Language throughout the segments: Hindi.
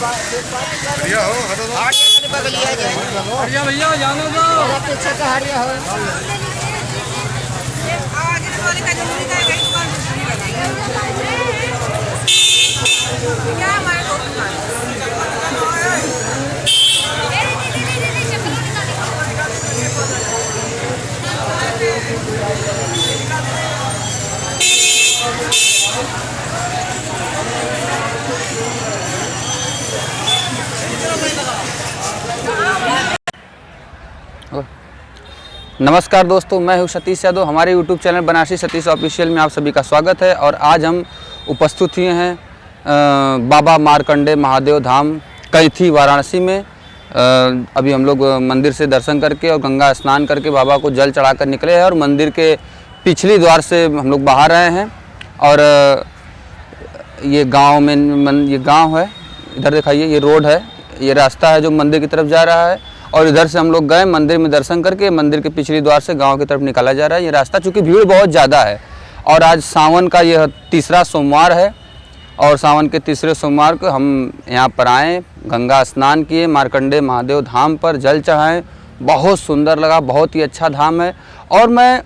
हरिया भैया जानो दो पीछे का हरिया हो नमस्कार दोस्तों, मैं हूं सतीश यादव। हमारे YouTube channel Banarasi Satish official में आप सभी का स्वागत है। और आज हम उपस्थित हुए हैं बाबा मार्कंडे महादेव धाम कैथी वाराणसी में। अभी हम लोग मंदिर से दर्शन करके और गंगा स्नान करके बाबा को जल चढ़ाकर निकले हैं और मंदिर के पिछली द्वार से हम लोग बाहर आए हैं। और ये गांव में ये गांव है, इधर दिखाइए, ये रोड है, ये रास्ता है जो मंदिर की तरफ जा रहा है। और इधर से हम लोग गए मंदिर में दर्शन करके, मंदिर के पिछली द्वार से गांव की तरफ निकाला जा रहा है ये रास्ता। चूँकि भीड़ बहुत ज़्यादा है और आज सावन का यह तीसरा सोमवार है और सावन के तीसरे सोमवार को हम यहाँ पर आए, गंगा स्नान किए, मार्कंडे महादेव धाम पर जल चढ़ाएँ। बहुत सुंदर लगा, बहुत ही अच्छा धाम है। और मैं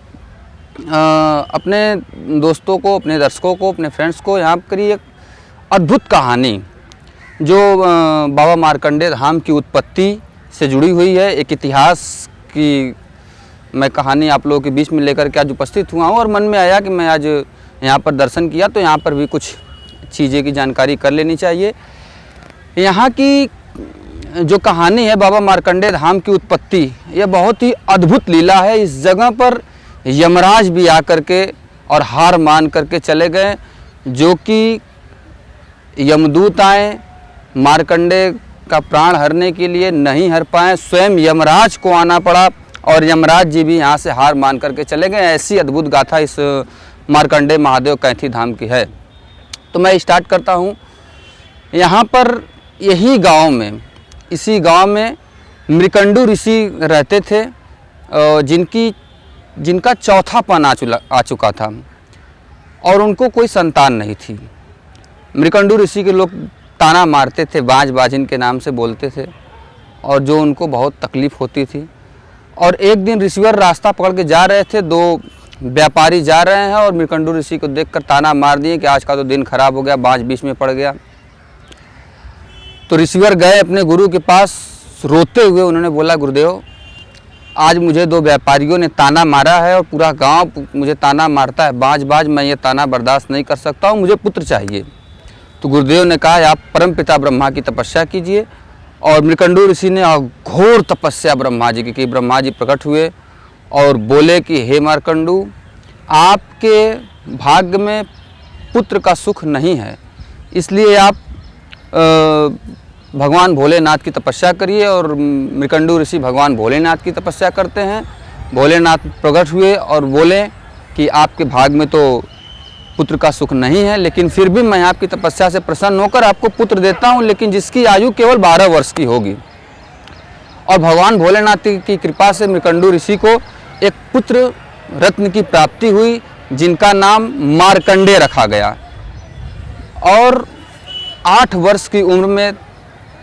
अपने दोस्तों को, अपने दर्शकों को, अपने फ्रेंड्स को यहाँ पर एक अद्भुत कहानी जो बाबा मार्कंडे धाम की उत्पत्ति से जुड़ी हुई है, एक इतिहास की मैं कहानी आप लोगों के बीच में लेकर के आज उपस्थित हुआ हूँ। और मन में आया कि मैं आज यहाँ पर दर्शन किया तो यहाँ पर भी कुछ चीज़ें की जानकारी कर लेनी चाहिए। यहाँ की जो कहानी है बाबा मार्कंडे धाम की उत्पत्ति, यह बहुत ही अद्भुत लीला है। इस जगह पर यमराज भी आकर के और हार मान करके चले गए, जो कि यमदूत आए, मार्कंडे का प्राण हरने के लिए नहीं हर पाए, स्वयं यमराज को आना पड़ा और यमराज जी भी यहाँ से हार मान करके चले गए। ऐसी अद्भुत गाथा इस मार्कंडे महादेव कैथी धाम की है। तो मैं स्टार्ट करता हूँ। यहाँ पर यही गांव में, इसी गांव में मृकंडू ऋषि रहते थे, जिनका चौथापन आ चुका था और उनको कोई संतान नहीं थी। मृकंडू ऋषि के लोग ताना मारते थे, बाज बाजिन के नाम से बोलते थे और जो उनको बहुत तकलीफ़ होती थी। और एक दिन ऋषिवर रास्ता पकड़ के जा रहे थे, दो व्यापारी जा रहे हैं और मृकंडू ऋषि को देखकर ताना मार दिए कि आज का तो दिन खराब हो गया, बाज बीच में पड़ गया। तो ऋषिवर गए अपने गुरु के पास, रोते हुए उन्होंने बोला, गुरुदेव आज मुझे दो व्यापारियों ने ताना मारा है और पूरा गाँव मुझे ताना मारता है, बाज बाज, मैं ये ताना बर्दाश्त नहीं कर सकता हूँ, मुझे पुत्र चाहिए। तो गुरुदेव ने कहा, आप परम पिता ब्रह्मा की तपस्या कीजिए। और मृकंडू ऋषि ने घोर तपस्या ब्रह्मा जी की। ब्रह्मा जी प्रकट हुए और बोले कि हे मार्कंडू, आपके भाग्य में पुत्र का सुख नहीं है, इसलिए आप भगवान भोलेनाथ की तपस्या करिए। और मृकंडू ऋषि भगवान भोलेनाथ की तपस्या करते हैं। भोलेनाथ प्रकट हुए और बोले कि आपके भाग्य में तो पुत्र का सुख नहीं है, लेकिन फिर भी मैं आपकी तपस्या से प्रसन्न होकर आपको पुत्र देता हूं, लेकिन जिसकी आयु केवल 12 वर्ष की होगी। और भगवान भोलेनाथ की कृपा से मृकंडू ऋषि को एक पुत्र रत्न की प्राप्ति हुई, जिनका नाम मार्कंडे रखा गया। और 8 वर्ष की उम्र में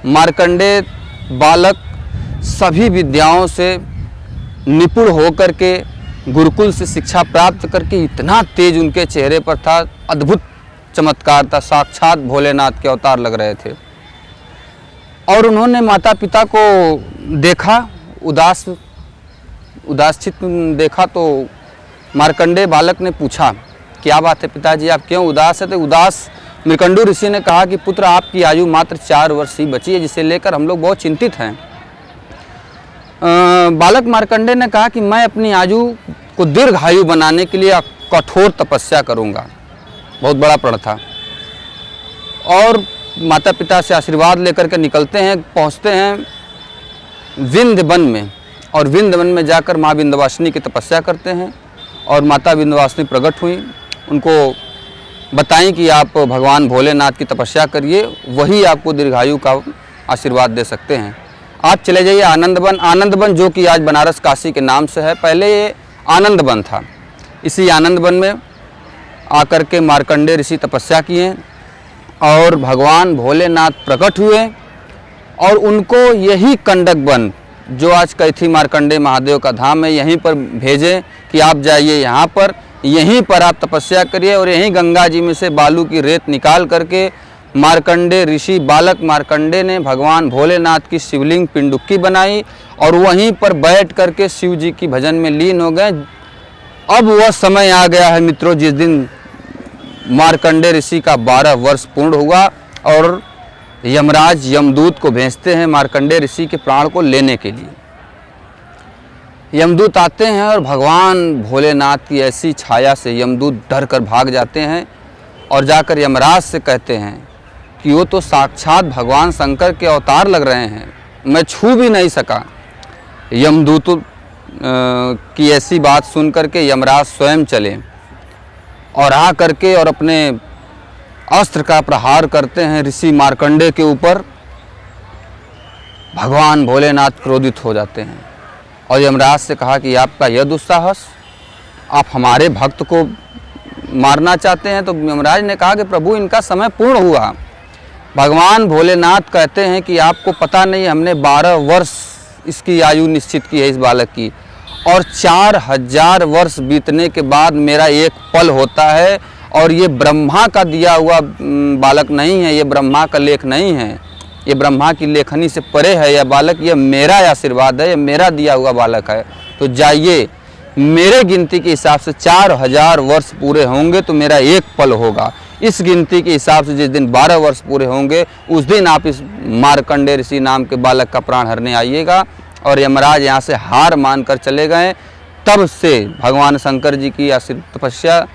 मार्कंडे बालक सभी विद्याओं से निपुण होकर के गुरुकुल से शिक्षा प्राप्त करके इतना तेज उनके चेहरे पर था, अद्भुत चमत्कार था, साक्षात भोलेनाथ के अवतार लग रहे थे। और उन्होंने माता पिता को देखा, उदासित देखा। तो मार्कंडे बालक ने पूछा, क्या बात है पिताजी, आप क्यों उदास है? तो उदास मृकंडू ऋषि ने कहा कि पुत्र, आपकी आयु मात्र 4 वर्ष ही बची है, जिसे लेकर हम लोग बहुत चिंतित हैं। बालक मार्कंडे ने कहा कि मैं अपनी आयु को दीर्घायु बनाने के लिए कठोर तपस्या करूंगा। बहुत बड़ा प्रण था। और माता पिता से आशीर्वाद लेकर के निकलते हैं, पहुंचते हैं विंध्य वन में। और विंध्य वन में जाकर माँ विंध्यवासिनी की तपस्या करते हैं। और माता विंध्यवासिनी प्रकट हुई, उनको बताएं कि आप भगवान भोलेनाथ की तपस्या करिए, वही आपको दीर्घायु का आशीर्वाद दे सकते हैं। आप चले जाइए आनंद वन। आनंद वन जो कि आज बनारस काशी के नाम से है, पहले ये आनंद वन था। इसी आनंद वन में आकर के मार्कंडे ऋषि तपस्या किए और भगवान भोलेनाथ प्रकट हुए और उनको यही कंडक वन जो आज कैथी मार्कंडे महादेव का धाम है यहीं पर भेजें कि आप जाइए यहाँ पर, यहीं पर आप तपस्या करिए और यहीं गंगा जी में से बालू की रेत निकाल करके मार्कंडे ऋषि बालक मार्कंडे ने भगवान भोलेनाथ की शिवलिंग पिंडुक्की बनाई और वहीं पर बैठ करके शिव जी की भजन में लीन हो गए। अब वह समय आ गया है मित्रों जिस दिन मार्कंडे ऋषि का 12 वर्ष पूर्ण हुआ और यमराज यमदूत को भेजते हैं मार्कंडे ऋषि के प्राण को लेने के लिए। यमदूत आते हैं और भगवान भोलेनाथ की ऐसी छाया से यमदूत डर कर भाग जाते हैं और जाकर यमराज से कहते हैं कि वो तो साक्षात भगवान शंकर के अवतार लग रहे हैं, मैं छू भी नहीं सका। यमदूत की ऐसी बात सुन करके यमराज स्वयं चले और आ करके और अपने अस्त्र का प्रहार करते हैं ऋषि मार्कंडे के ऊपर। भगवान भोलेनाथ क्रोधित हो जाते हैं और यमराज से कहा कि आपका यह दुस्साहस, आप हमारे भक्त को मारना चाहते हैं। तो यमराज ने कहा कि प्रभु इनका समय पूर्ण हुआ। भगवान भोलेनाथ कहते हैं कि आपको पता नहीं, हमने 12 वर्ष इसकी आयु निश्चित की है इस बालक की, और 4000 वर्ष बीतने के बाद मेरा एक पल होता है। और ये ब्रह्मा का दिया हुआ बालक नहीं है, ये ब्रह्मा का लेख नहीं है, ये ब्रह्मा की लेखनी से परे है यह बालक, ये मेरा आशीर्वाद है, ये मेरा दिया हुआ बालक है। तो जाइए, मेरे गिनती के हिसाब से 4000 वर्ष पूरे होंगे तो मेरा एक पल होगा। इस गिनती के हिसाब से जिस दिन 12 वर्ष पूरे होंगे उस दिन आप इस मार्कंडे ऋषि नाम के बालक का प्राण हरने आइएगा। और यमराज यहाँ से हार मानकर चले गए। तब से भगवान शंकर जी की तपस्या,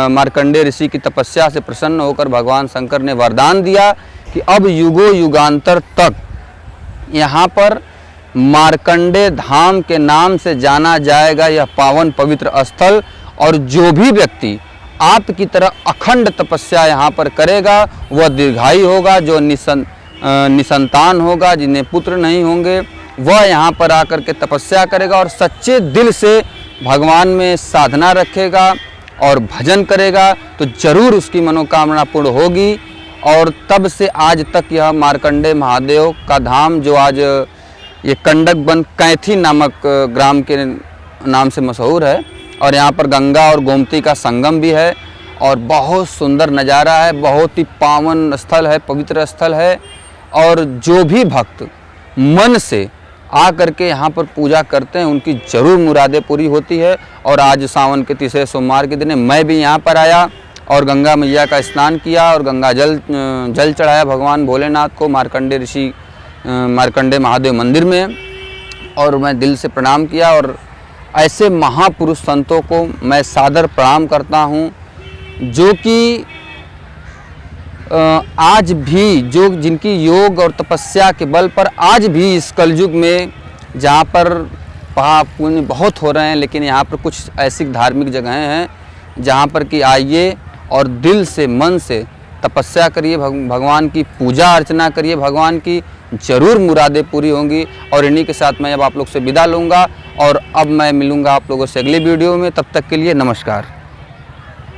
मार्कंडे ऋषि की तपस्या से प्रसन्न होकर भगवान शंकर ने वरदान दिया कि अब युगों युगांतर तक यहाँ पर मार्कंडे धाम के नाम से जाना जाएगा यह पावन पवित्र स्थल। और जो भी व्यक्ति आपकी तरह अखंड तपस्या यहाँ पर करेगा वह दीर्घायु होगा, जो निसंतान होगा, जिन्हें पुत्र नहीं होंगे, वह यहाँ पर आकर के तपस्या करेगा और सच्चे दिल से भगवान में साधना रखेगा और भजन करेगा तो जरूर उसकी मनोकामना पूर्ण होगी। और तब से आज तक यह मार्कंडे महादेव का धाम, जो आज ये कंडक वन कैथी नामक ग्राम के नाम से मशहूर है, और यहाँ पर गंगा और गोमती का संगम भी है और बहुत सुंदर नज़ारा है, बहुत ही पावन स्थल है, पवित्र स्थल है। और जो भी भक्त मन से आ करके यहाँ पर पूजा करते हैं उनकी ज़रूर मुरादें पूरी होती है। और आज सावन के तीसरे सोमवार के दिन मैं भी यहाँ पर आया और गंगा मैया का स्नान किया और गंगा जल चढ़ाया भगवान भोलेनाथ को मार्कंडे ऋषि मार्कंडे महादेव मंदिर में, और मैं दिल से प्रणाम किया। और ऐसे महापुरुष संतों को मैं सादर प्रणाम करता हूँ जो कि आज भी जो जिनकी योग और तपस्या के बल पर आज भी इस कलयुग में, जहाँ पर पाप पुण्य बहुत हो रहे हैं, लेकिन यहाँ पर कुछ ऐसी धार्मिक जगहें हैं जहाँ पर कि आइए और दिल से मन से तपस्या करिए, भगवान की पूजा अर्चना करिए, भगवान की ज़रूर मुरादें पूरी होंगी। और इन्हीं के साथ मैं अब आप लोग से विदा लूँगा और अब मैं मिलूँगा आप लोगों से अगली वीडियो में। तब तक के लिए नमस्कार।